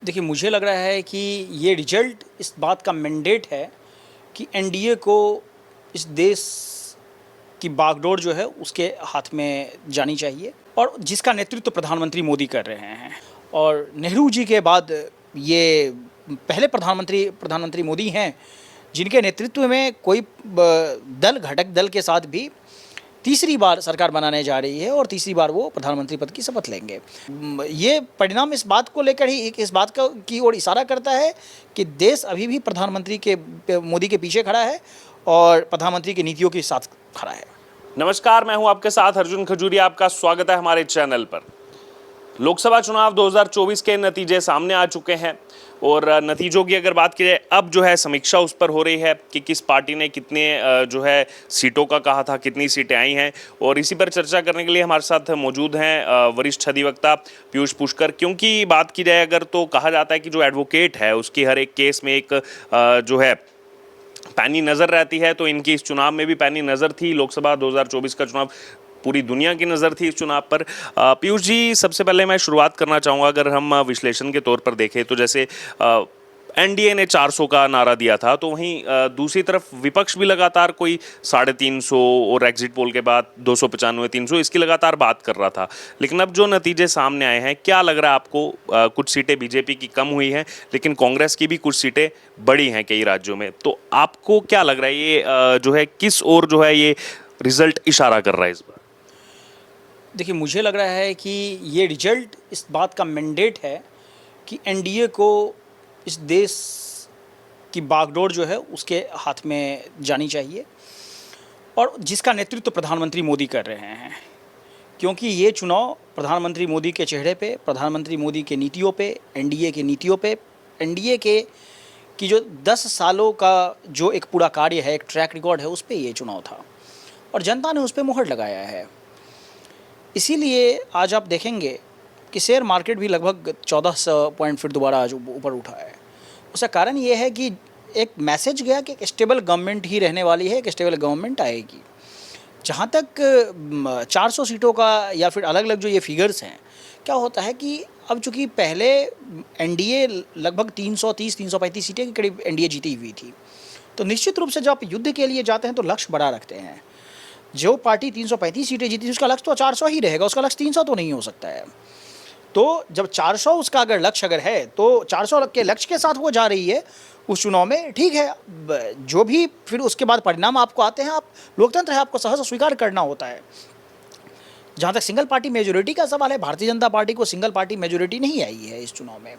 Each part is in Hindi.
देखिए, मुझे लग रहा है कि ये रिजल्ट इस बात का मैंडेट है कि एनडीए को इस देश की बागडोर जो है उसके हाथ में जानी चाहिए और जिसका नेतृत्व प्रधानमंत्री मोदी कर रहे हैं। और नेहरू जी के बाद ये पहले प्रधानमंत्री मोदी हैं जिनके नेतृत्व में कोई घटक दल के साथ भी तीसरी बार सरकार बनाने जा रही है और तीसरी बार वो प्रधानमंत्री पद की शपथ लेंगे। ये परिणाम इस बात को लेकर ही इस बात का की ओर इशारा करता है कि देश अभी भी प्रधानमंत्री के मोदी के पीछे खड़ा है और प्रधानमंत्री की नीतियों के साथ खड़ा है। नमस्कार, मैं हूं आपके साथ अर्जुन खजूरिया। आपका स्वागत है हमारे चैनल पर। लोकसभा चुनाव 2024 के नतीजे सामने आ चुके हैं और नतीजों की अगर बात की जाए, अब जो है समीक्षा उस पर हो रही है कि किस पार्टी ने कितने जो है सीटों का कहा था, कितनी सीटें आई हैं। और इसी पर चर्चा करने के लिए हमारे साथ मौजूद हैं वरिष्ठ अधिवक्ता पीयूष पुष्कर। क्योंकि बात की जाए अगर, तो कहा जाता है कि जो एडवोकेट है उसकी हर एक केस में एक जो है पैनी नज़र रहती है। तो इनकी इस चुनाव में भी पैनी नज़र थी। लोकसभा 2024 का चुनाव, पूरी दुनिया की नज़र थी इस चुनाव पर। पीयूष जी, सबसे पहले मैं शुरुआत करना चाहूँगा, अगर हम विश्लेषण के तौर पर देखें तो जैसे एनडीए ने 400 का नारा दिया था, तो वहीं दूसरी तरफ विपक्ष भी लगातार कोई 350 और एग्जिट पोल के बाद 295, 300 इसकी लगातार बात कर रहा था। लेकिन अब जो नतीजे सामने आए हैं, क्या लग रहा है आपको? कुछ सीटें बीजेपी की कम हुई हैं, लेकिन कांग्रेस की भी कुछ सीटें बढ़ी हैं कई राज्यों में। तो आपको क्या लग रहा है, ये जो है किस ओर जो है ये रिजल्ट इशारा कर रहा है इस बार? देखिए, मुझे लग रहा है कि ये रिजल्ट इस बात का मैंडेट है कि एनडीए को इस देश की बागडोर जो है उसके हाथ में जानी चाहिए और जिसका नेतृत्व प्रधानमंत्री मोदी कर रहे हैं। क्योंकि ये चुनाव प्रधानमंत्री मोदी के चेहरे पे, प्रधानमंत्री मोदी के नीतियों पे, एनडीए की नीतियों पे, एनडीए के की जो 10 सालों का जो एक पूरा कार्य है, एक ट्रैक रिकॉर्ड है, उस पे ये चुनाव था और जनता ने उस पे मुहर लगाया है। इसीलिए आज आप देखेंगे कि शेयर मार्केट भी लगभग 1400 पॉइंट फिर दोबारा आज ऊपर उठा है। उसका कारण ये है कि एक मैसेज गया कि एक स्टेबल गवर्नमेंट ही रहने वाली है, एक स्टेबल गवर्नमेंट आएगी। जहाँ तक 400 सीटों का या फिर अलग अलग जो ये फिगर्स हैं, क्या होता है कि अब चूँकि पहले एनडीए लगभग 330-335 सीटें के करीब एनडीए जीती हुई थी, तो निश्चित रूप से जब आप युद्ध के लिए जाते हैं तो लक्ष्य बड़ा रखते हैं। जो पार्टी 335 सीटें जीती थी उसका लक्ष्य तो 400 ही रहेगा, उसका लक्ष्य 300 तो नहीं हो सकता है। तो जब 400 उसका अगर लक्ष्य है, तो 400 के लक्ष्य के साथ वो जा रही है उस चुनाव में, ठीक है। जो भी फिर उसके बाद परिणाम आपको आते हैं, आप लोकतंत्र है, आपको सहज स्वीकार करना होता है। जहाँ तक सिंगल पार्टी मेजोरिटी का सवाल है, भारतीय जनता पार्टी को सिंगल पार्टी मेजोरिटी नहीं आई है इस चुनाव में।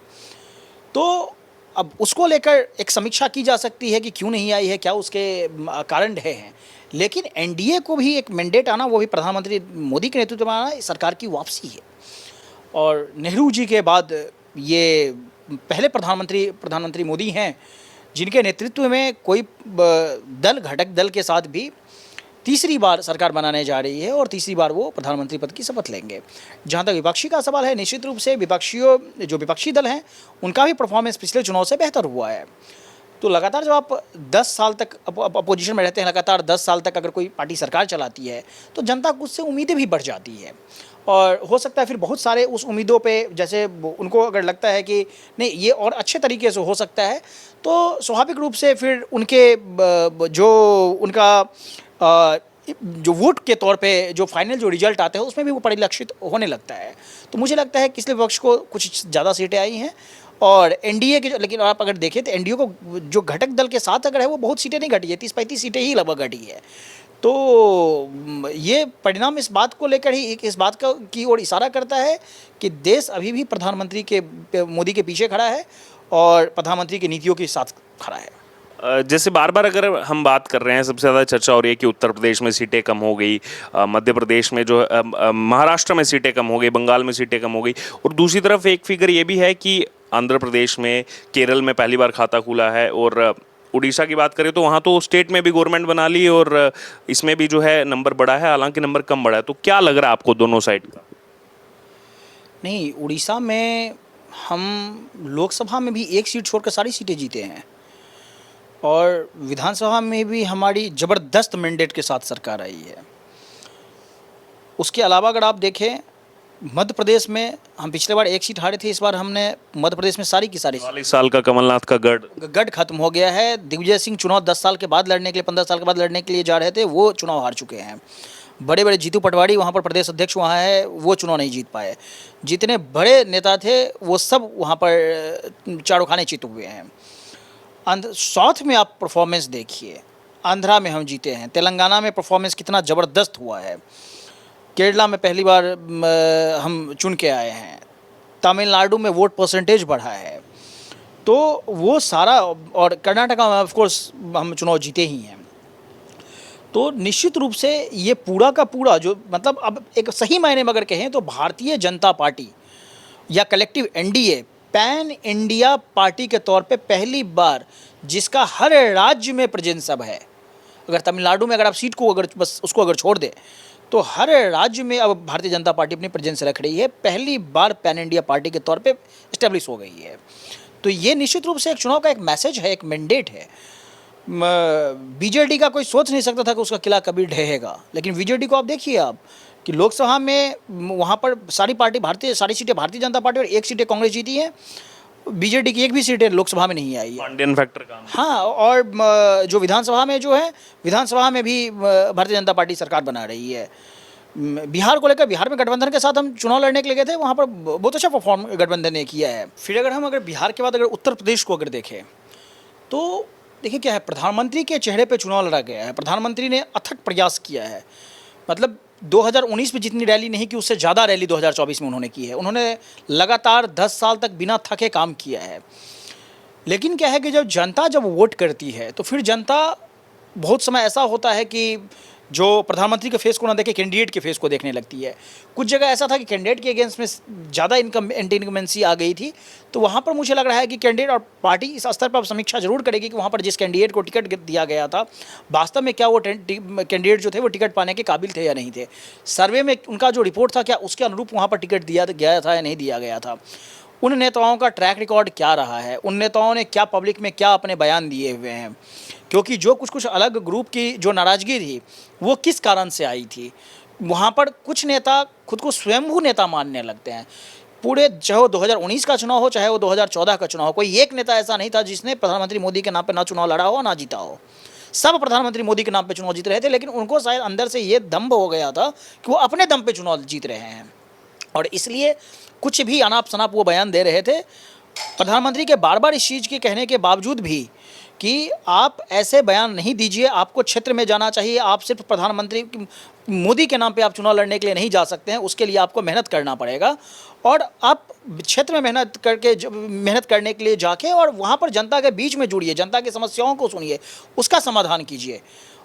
तो अब उसको लेकर एक समीक्षा की जा सकती है कि क्यों नहीं आई है, क्या उसके कारण रहे हैं। लेकिन एनडीए को भी एक मैंडेट आना, वो भी प्रधानमंत्री मोदी के नेतृत्व में आना, इस सरकार की वापसी है। और नेहरू जी के बाद ये पहले प्रधानमंत्री मोदी हैं जिनके नेतृत्व में कोई घटक दल के साथ भी तीसरी बार सरकार बनाने जा रही है और तीसरी बार वो प्रधानमंत्री पद की शपथ लेंगे। जहाँ तक विपक्षी का सवाल है, निश्चित रूप से विपक्षी दल हैं उनका भी परफॉर्मेंस पिछले चुनाव से बेहतर हुआ है। तो लगातार जब आप 10 साल तक अपोजिशन में रहते हैं, लगातार 10 साल तक अगर कोई पार्टी सरकार चलाती है, तो जनता को उससे उम्मीदें भी बढ़ जाती है। और हो सकता है फिर बहुत सारे उस उम्मीदों पे, जैसे उनको अगर लगता है कि नहीं ये और अच्छे तरीके से हो सकता है, तो स्वाभाविक रूप से फिर उनके जो उनका जो वोट के तौर पे जो फाइनल जो रिजल्ट आते हैं उसमें भी वो परिलक्षित होने लगता है। तो मुझे लगता है कि इसलिए विपक्ष को कुछ ज़्यादा सीटें आई हैं और एनडीए के लेकिन आप अगर देखें तो एनडीए को जो घटक दल के साथ अगर है, वो बहुत सीटें नहीं घटी है, 30-35 सीटें ही लगभग घटी है। तो ये परिणाम इस बात को लेकर ही इस बात का की ओर इशारा करता है कि देश अभी भी प्रधानमंत्री के मोदी के पीछे खड़ा है और प्रधानमंत्री की नीतियों के साथ खड़ा है। जैसे बार बार अगर हम बात कर रहे हैं, सबसे ज़्यादा चर्चा हो रही है कि उत्तर प्रदेश में सीटें कम हो गई, मध्य प्रदेश में जो महाराष्ट्र में सीटें कम हो गई, बंगाल में सीटें कम हो गई। और दूसरी तरफ एक फिगर ये भी है कि आंध्र प्रदेश में, केरल में पहली बार खाता खुला है। और उड़ीसा की बात करें तो वहाँ तो स्टेट में भी गवर्नमेंट बना ली और इसमें भी जो है नंबर बढ़ा है, हालांकि नंबर कम बढ़ा है। तो क्या लग रहा है आपको दोनों साइड का? नहीं, उड़ीसा में हम लोकसभा में भी एक सीट छोड़कर सारी सीटें जीते हैं और विधानसभा में भी हमारी ज़बरदस्त मैंडेट के साथ सरकार आई है। उसके अलावा अगर आप देखें मध्य प्रदेश में हम पिछले बार एक सीट हारे थे, इस बार हमने मध्य प्रदेश में सारी की सारी 40 साल का कमलनाथ का गढ़ गढ़ खत्म हो गया है। दिग्विजय सिंह चुनाव 10 साल के बाद लड़ने के लिए, 15 साल के बाद लड़ने के लिए जा रहे थे, वो चुनाव हार चुके हैं। बड़े बड़े जीतू पटवारी वहाँ पर प्रदेश अध्यक्ष वहाँ है, वो चुनाव नहीं जीत पाए। जितने बड़े नेता थे वो सब वहाँ पर चारों खाने चित हुए हैं। साउथ में आप परफॉर्मेंस देखिए, आंध्रा में हम जीते हैं, तेलंगाना में परफॉर्मेंस कितना ज़बरदस्त हुआ है, केरला में पहली बार हम चुन के आए हैं, तमिलनाडु में वोट परसेंटेज बढ़ा है, तो वो सारा, और कर्नाटका में ऑफ कोर्स हम चुनाव जीते ही हैं। तो निश्चित रूप से ये पूरा का पूरा जो, मतलब अब एक सही मायने में अगर कहें तो भारतीय जनता पार्टी या collective NDA pan India party के तौर पे पहली बार, जिसका हर राज्य में प्रेजेंस अब है। अगर तमिलनाडु में अगर आप सीट को अगर बस उसको अगर छोड़ दें तो हर राज्य में अब भारतीय जनता पार्टी अपनी प्रेजेंस रख रही है, पहली बार पैन इंडिया पार्टी के तौर पे इस्टेब्लिश हो गई है। तो ये निश्चित रूप से एक चुनाव का एक मैसेज है, एक मैंडेट है। बीजेडी का कोई सोच नहीं सकता था कि उसका किला कभी ढहेगा, लेकिन बीजेडी को आप देखिए आप कि लोकसभा में वहाँ पर सारी सीटें भारतीय जनता पार्टी और एक सीटें कांग्रेस जीती है। बीजेडी की एक भी सीटें लोकसभा में नहीं आई है। पांडियन फैक्टर काम। हाँ, और जो विधानसभा में जो है, विधानसभा में भी भारतीय जनता पार्टी सरकार बना रही है। बिहार को लेकर, बिहार में गठबंधन के साथ हम चुनाव लड़ने के लिए गए थे, वहाँ पर बहुत अच्छा परफॉर्म गठबंधन ने किया है। फिर अगर बिहार के बाद अगर उत्तर प्रदेश को अगर देखें तो देखिए क्या है, प्रधानमंत्री के चेहरे पे चुनाव लड़ा गया है। प्रधानमंत्री ने अथक प्रयास किया है, मतलब 2019 में जितनी रैली नहीं की उससे ज़्यादा रैली 2024 में उन्होंने की है। उन्होंने लगातार 10 साल तक बिना थके काम किया है। लेकिन क्या है कि जब जनता वोट करती है तो फिर जनता, बहुत समय ऐसा होता है कि जो प्रधानमंत्री के फेस को ना देखे, कैंडिडेट के फेस को देखने लगती है। कुछ जगह ऐसा था कि कैंडिडेट के अगेंस्ट में ज़्यादा एंटी इनकम्बेंसी आ गई थी, तो वहाँ पर मुझे लग रहा है कि कैंडिडेट और पार्टी इस स्तर पर समीक्षा जरूर करेगी कि वहाँ पर जिस कैंडिडेट को टिकट दिया गया था, वास्तव में क्या वो कैंडिडेट जो थे वो टिकट पाने के काबिल थे या नहीं थे। सर्वे में उनका जो रिपोर्ट था, क्या उसके अनुरूप वहाँ पर टिकट दिया गया था या नहीं दिया गया था। उन नेताओं का ट्रैक रिकॉर्ड क्या रहा है, उन नेताओं ने क्या पब्लिक में क्या अपने बयान दिए हुए हैं, क्योंकि जो कुछ अलग ग्रुप की जो नाराज़गी थी वो किस कारण से आई थी। वहाँ पर कुछ नेता खुद को स्वयंभू नेता मानने लगते हैं। पूरे, चाहे वो 2019 का चुनाव हो, चाहे वो 2014 का चुनाव हो, कोई एक नेता ऐसा नहीं था जिसने प्रधानमंत्री मोदी के नाम पे ना चुनाव लड़ा हो ना जीता हो। सब प्रधानमंत्री मोदी के नाम पे चुनाव जीत रहे थे, लेकिन उनको शायद अंदर से ये दम्भ हो गया था कि वो अपने दम पे चुनाव जीत रहे हैं, और इसलिए कुछ भी अनाप शनाप वो बयान दे रहे थे। प्रधानमंत्री के बार बार इस चीज़ के कहने के बावजूद भी कि आप ऐसे बयान नहीं दीजिए, आपको क्षेत्र में जाना चाहिए, आप सिर्फ प्रधानमंत्री मोदी के नाम पे आप चुनाव लड़ने के लिए नहीं जा सकते हैं, उसके लिए आपको मेहनत करना पड़ेगा, और आप क्षेत्र में मेहनत करने के लिए जाके और वहाँ पर जनता के बीच में जुड़िए, जनता की समस्याओं को सुनिए, उसका समाधान कीजिए,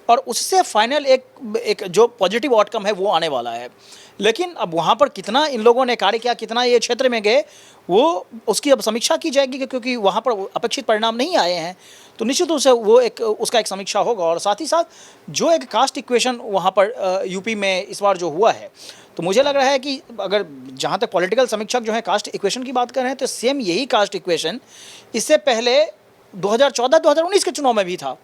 और उससे फाइनल एक जो पॉजिटिव आउटकम है वो आने वाला है। लेकिन अब वहाँ पर कितना इन लोगों ने कार्य किया, कितना ये क्षेत्र में गए, वो उसकी अब समीक्षा की जाएगी, क्योंकि वहाँ पर अपेक्षित परिणाम नहीं आए हैं। तो निश्चित रूप से वो उसका एक समीक्षा होगा। और साथ ही साथ जो एक कास्ट इक्वेशन वहाँ पर यूपी में इस बार जो हुआ है, तो मुझे लग रहा है कि अगर जहाँ तक पॉलिटिकल समीक्षक जो है कास्ट इक्वेशन की बात कर रहे हैं, तो सेम यही कास्ट इक्वेशन इससे पहले 2014-2019 के चुनाव में भी था।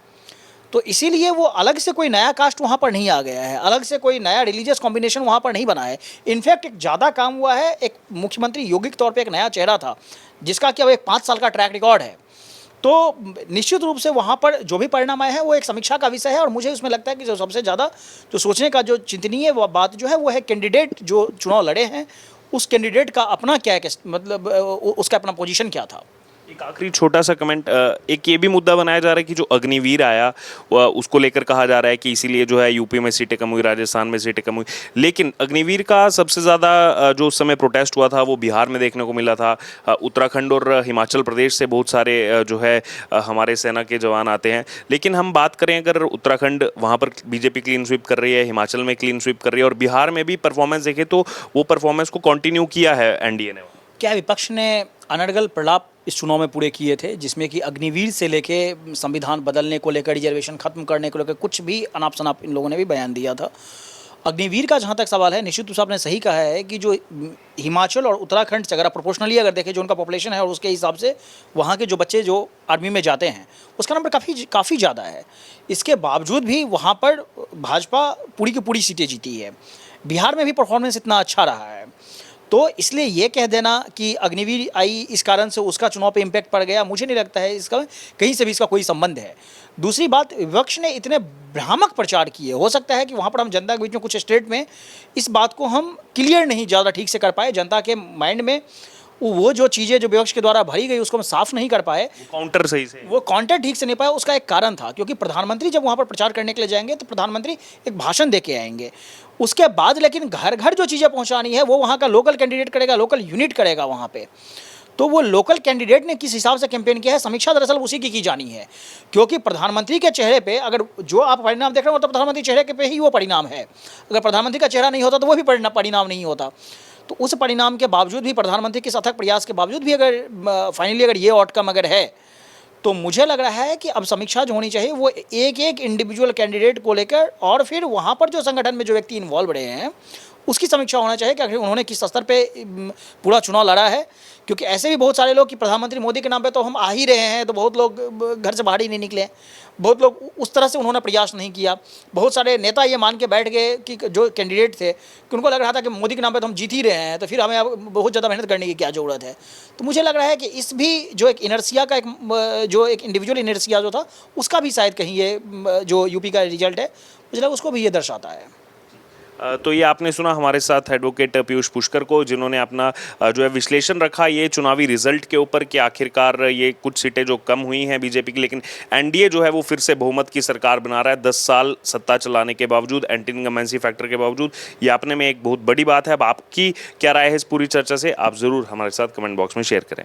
तो इसीलिए वो अलग से कोई नया कास्ट वहाँ पर नहीं आ गया है, अलग से कोई नया रिलीजियस कॉम्बिनेशन वहाँ पर नहीं बना है। इनफैक्ट एक ज़्यादा काम हुआ है, एक मुख्यमंत्री योगी के तौर पे एक नया चेहरा था जिसका कि अब एक 5 साल का ट्रैक रिकॉर्ड है। तो निश्चित रूप से वहाँ पर जो भी परिणाम आए हैं वो एक समीक्षा का विषय है, और मुझे उसमें लगता है कि जो सबसे ज़्यादा जो सोचने का जो चिंतनीय बात जो है वो है कैंडिडेट जो चुनाव लड़े हैं, उस कैंडिडेट का अपना क्या, मतलब उसका अपना पोजीशन क्या था। एक आखिरी छोटा सा कमेंट, एक ये भी मुद्दा बनाया जा रहा है कि जो अग्निवीर आया उसको लेकर कहा जा रहा है कि इसीलिए जो है यूपी में सीटें कम हुई, राजस्थान में सीटें कम हुई, लेकिन अग्निवीर का सबसे ज़्यादा जो उस समय प्रोटेस्ट हुआ था वो बिहार में देखने को मिला था। उत्तराखंड और हिमाचल प्रदेश से बहुत सारे जो है हमारे सेना के जवान आते हैं। लेकिन हम बात करें अगर उत्तराखंड, वहाँ पर बीजेपी क्लीन स्वीप कर रही है, हिमाचल में क्लीन स्वीप कर रही है, और बिहार में भी परफॉर्मेंस देखें तो वो परफॉर्मेंस को कंटिन्यू किया है एनडीए ने। क्या विपक्ष ने अनर्गल प्रलाप इस चुनाव में पूरे किए थे, जिसमें कि अग्निवीर से लेके संविधान बदलने को लेकर, रिजर्वेशन खत्म करने को लेकर कुछ भी अनाप शनाप इन लोगों ने भी बयान दिया था। अग्निवीर का जहाँ तक सवाल है, निश्चित रूप से आपने सही कहा है कि जो हिमाचल और उत्तराखंड से अगर आप प्रोपोर्शनली अगर देखें जो उनका पॉपुलेशन है और उसके हिसाब से वहाँ के जो बच्चे जो आर्मी में जाते हैं उसका नंबर काफ़ी ज़्यादा है। इसके बावजूद भी वहाँ पर भाजपा पूरी की पूरी सीटें जीती है। बिहार में भी परफॉर्मेंस इतना अच्छा रहा है। तो इसलिए ये कह देना कि अग्निवीर आई इस कारण से उसका चुनाव पे इम्पैक्ट पड़ गया, मुझे नहीं लगता है इसका कहीं से भी इसका कोई संबंध है। दूसरी बात, विपक्ष ने इतने भ्रामक प्रचार किए, हो सकता है कि वहाँ पर हम जनता के बीच में कुछ स्टेट में इस बात को हम क्लियर नहीं ज़्यादा ठीक से कर पाए, जनता के माइंड में वो जो चीज़ें जो विपक्ष के द्वारा भरी गई उसको हम साफ नहीं कर पाए, काउंटर सही से, वो काउंटर ठीक से नहीं पाया। उसका एक कारण था, क्योंकि प्रधानमंत्री जब वहाँ पर प्रचार करने के लिए जाएंगे तो प्रधानमंत्री एक भाषण दे के आएंगे, उसके बाद लेकिन घर घर जो चीज़ें पहुँचानी है वो वहाँ का लोकल कैंडिडेट करेगा, लोकल यूनिट करेगा वहाँ पे। तो वो लोकल कैंडिडेट ने किस हिसाब से कैंपेन किया है, समीक्षा दरअसल उसी की जानी है, क्योंकि प्रधानमंत्री के चेहरे पे अगर जो आप परिणाम देख रहे हो तो प्रधानमंत्री चेहरे के पे ही वो परिणाम है। अगर प्रधानमंत्री का चेहरा नहीं होता तो वो भी परिणाम नहीं होता। तो उस परिणाम के बावजूद भी, प्रधानमंत्री के अथक प्रयास के बावजूद भी अगर फाइनली अगर ये आउटकम अगर है, तो मुझे लग रहा है कि अब समीक्षा जो होनी चाहिए वो एक एक इंडिविजुअल कैंडिडेट को लेकर, और फिर वहाँ पर जो संगठन में जो व्यक्ति इन्वॉल्व रहे हैं उसकी समीक्षा होना चाहिए कि आखिर उन्होंने किस स्तर पे पूरा चुनाव लड़ा है। क्योंकि ऐसे भी बहुत सारे लोग कि प्रधानमंत्री मोदी के नाम पे तो हम आ ही रहे हैं, तो बहुत लोग घर से बाहर ही नहीं निकले, बहुत लोग उस तरह से उन्होंने प्रयास नहीं किया। बहुत सारे नेता ये मान के बैठ गए कि जो कैंडिडेट थे कि उनको लग रहा था कि मोदी के नाम पे तो हम जीत ही रहे हैं, तो फिर हमें अब बहुत ज़्यादा मेहनत करने की क्या ज़रूरत है। तो मुझे लग रहा है कि इस भी जो एक इनर्सिया का जो एक इंडिविजुअल इनर्सिया जो था उसका भी शायद कहीं ये जो यूपी का रिजल्ट है मुझे लगा उसको भी ये दर्शाता है। तो ये आपने सुना हमारे साथ एडवोकेट पीयूष पुष्कर को, जिन्होंने अपना जो है विश्लेषण रखा ये चुनावी रिजल्ट के ऊपर कि आखिरकार ये कुछ सीटें जो कम हुई हैं बीजेपी की, लेकिन एनडीए जो है वो फिर से बहुमत की सरकार बना रहा है 10 साल सत्ता चलाने के बावजूद, एंटी इनकम्बेंसी फैक्टर के बावजूद। ये अपने में एक बहुत बड़ी बात है। अब आपकी क्या राय है इस पूरी चर्चा से, आप ज़रूर हमारे साथ कमेंट बॉक्स में शेयर करें।